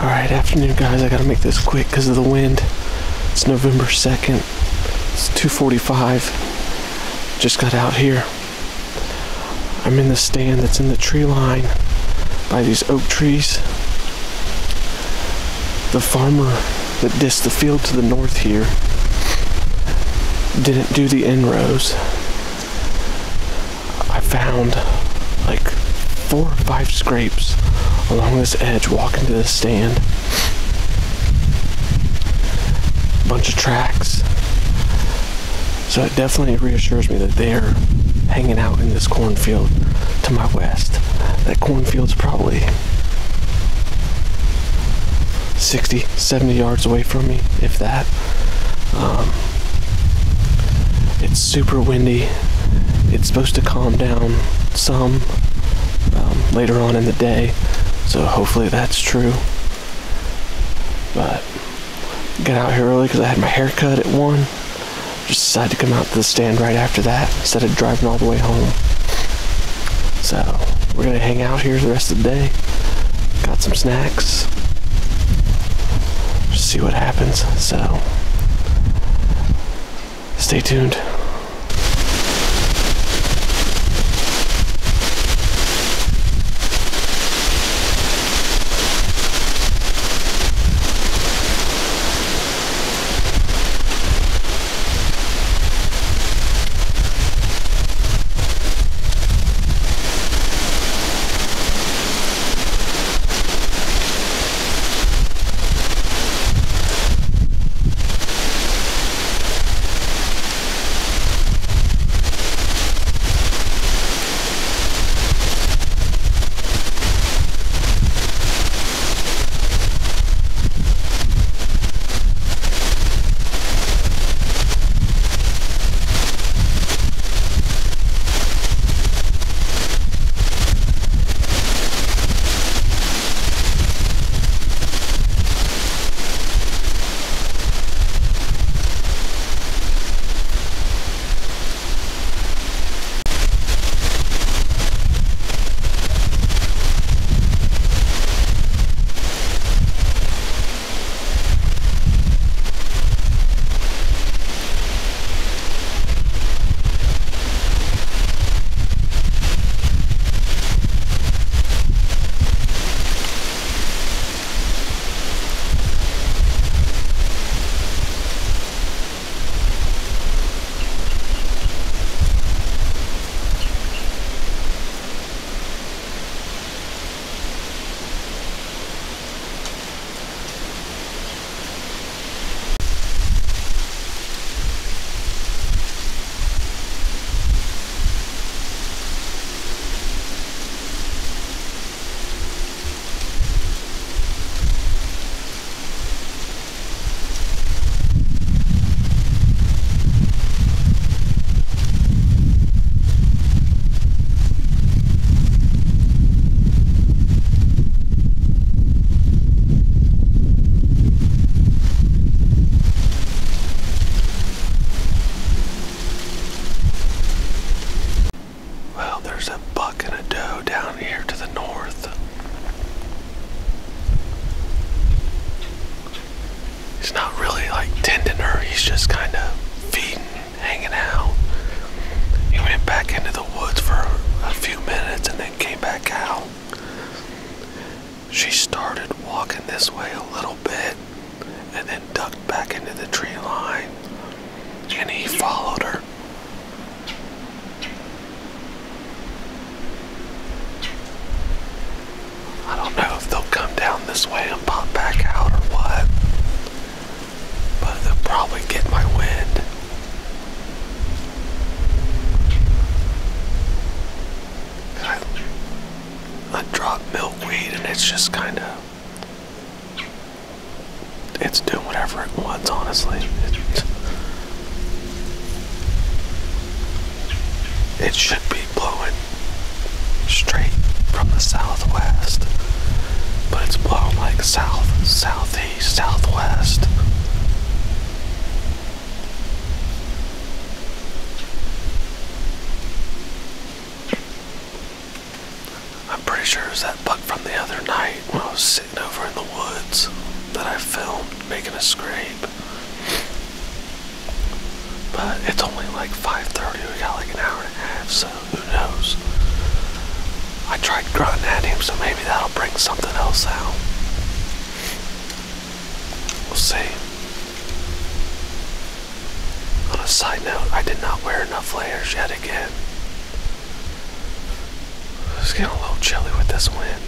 Alright, afternoon guys, I gotta make this quick because of the wind. It's November 2nd. It's 2:45. Just got out here. I'm in the stand that's in the tree line by these oak trees. The farmer that dissed the field to the north here didn't do the end rows. I found like 4 or 5 scrapes along this edge walking to the stand. Bunch of tracks. So it definitely reassures me that they're hanging out in this cornfield to my west. That cornfield's probably 60, 70 yards away from me, if that. It's super windy. It's supposed to calm down some later on in the day, so hopefully that's true. But got out here early because I had my hair cut at 1. Just decided to come out to the stand right after that instead of driving all the way home. So we're gonna hang out here the rest of the day. Got some snacks. Just see what happens. So stay tuned. She started walking this way a little bit and then ducked back into the tree line, and he followed her. I don't know if they'll come down this way and pop back out or what, but they'll probably get my wind. I dropped milkweed and it's just kind of, it's doing whatever it wants, honestly. It should be blowing straight from the southwest, but it's blowing like south, southeast, southwest. I'm pretty sure it was that buck from the other night when I was sitting over in the woods. fields that I filmed making a scrape. But it's only like 5:30, we got like an hour and a half, so who knows. I tried grunting at him, so maybe that'll bring something else out. We'll see. On a side note, I did not wear enough layers yet again. It's getting a little chilly with this wind.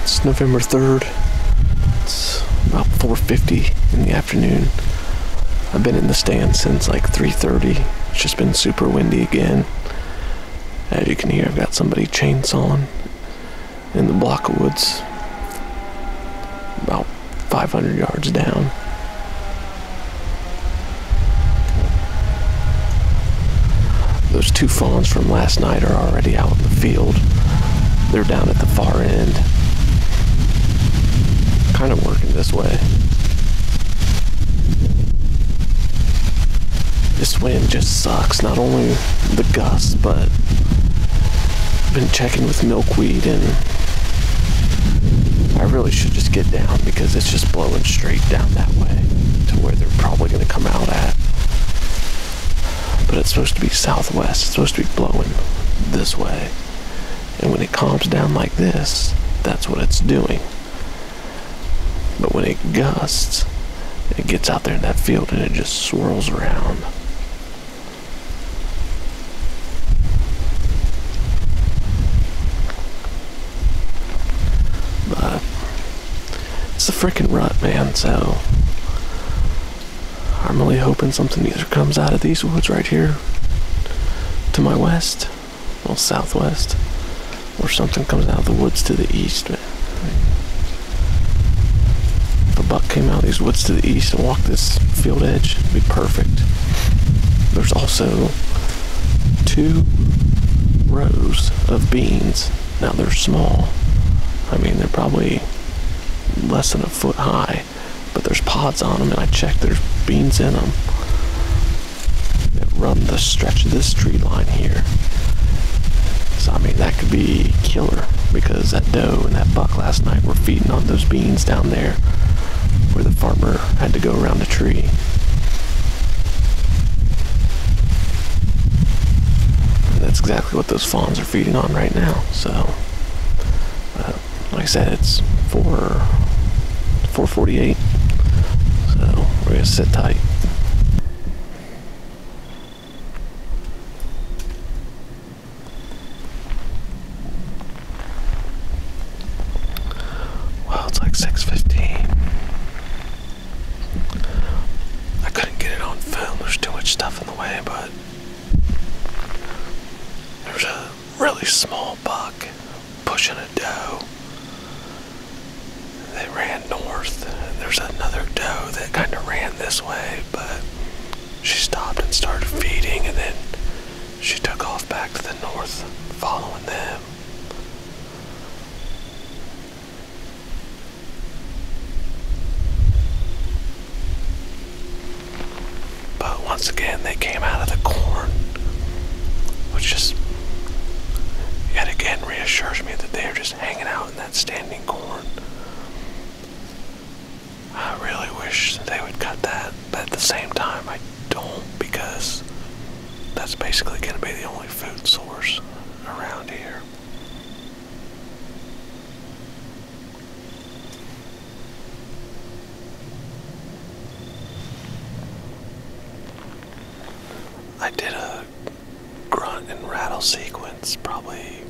It's November 3rd. It's about 4:50 in the afternoon. I've been in the stand since like 3:30. It's just been super windy again. As you can hear, I've got somebody chainsawing in the block of woods about 500 yards down. Those two fawns from last night are already out in the field. They're down at the far end. Kind of working this way. This wind just sucks. Not only the gusts, but I've been checking with milkweed, and I really should just get down because it's just blowing straight down that way to where they're probably going to come out at. But it's supposed to be southwest. It's supposed to be blowing this way. And when it calms down like this, that's what it's doing. But when it gusts, it gets out there in that field and it just swirls around. But it's a freaking rut, man, so I'm really hoping something either comes out of these woods right here to my west, well, southwest, or something comes out of the woods to the east. If a buck came out of these woods to the east and walked this field edge, it'd be perfect. There's also 2 rows of beans. Now they're small. I mean, they're probably less than a foot high, but there's pods on them, and I checked, there's beans in them that run the stretch of this tree line here. So, I mean, that could be killer, because that doe and that buck last night were feeding on those beans down there where the farmer had to go around a tree. And that's exactly what those fawns are feeding on right now. So, like I said, it's 4:48. So we're gonna sit tight. Well, it's like 6:15. I couldn't get it on film. There's too much stuff in the way, but there's a really small buck pushing a doe. They ran north, and there's another doe that kind of ran this way, but she stopped and started feeding, and then she took off back to the north, following them. But once again, they came out of the corn, which just yet again reassures me that they're just hanging out in that standing corn. I really wish they would cut that, but at the same time I don't, because that's basically going to be the only food source around here. I did a grunt and rattle sequence probably,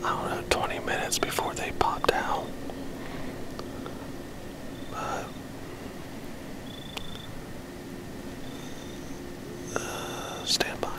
I don't know, 20 minutes before they popped out. But stand by.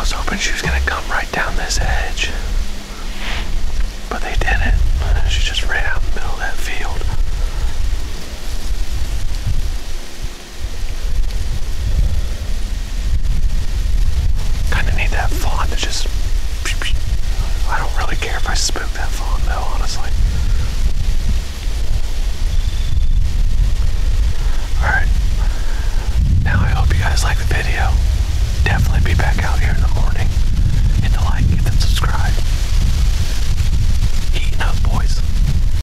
was hoping she was gonna come right down this edge, but they didn't. She just ran out in the middle of that field. Kinda need that fawn to just... I don't really care if I spook that fawn though, honestly.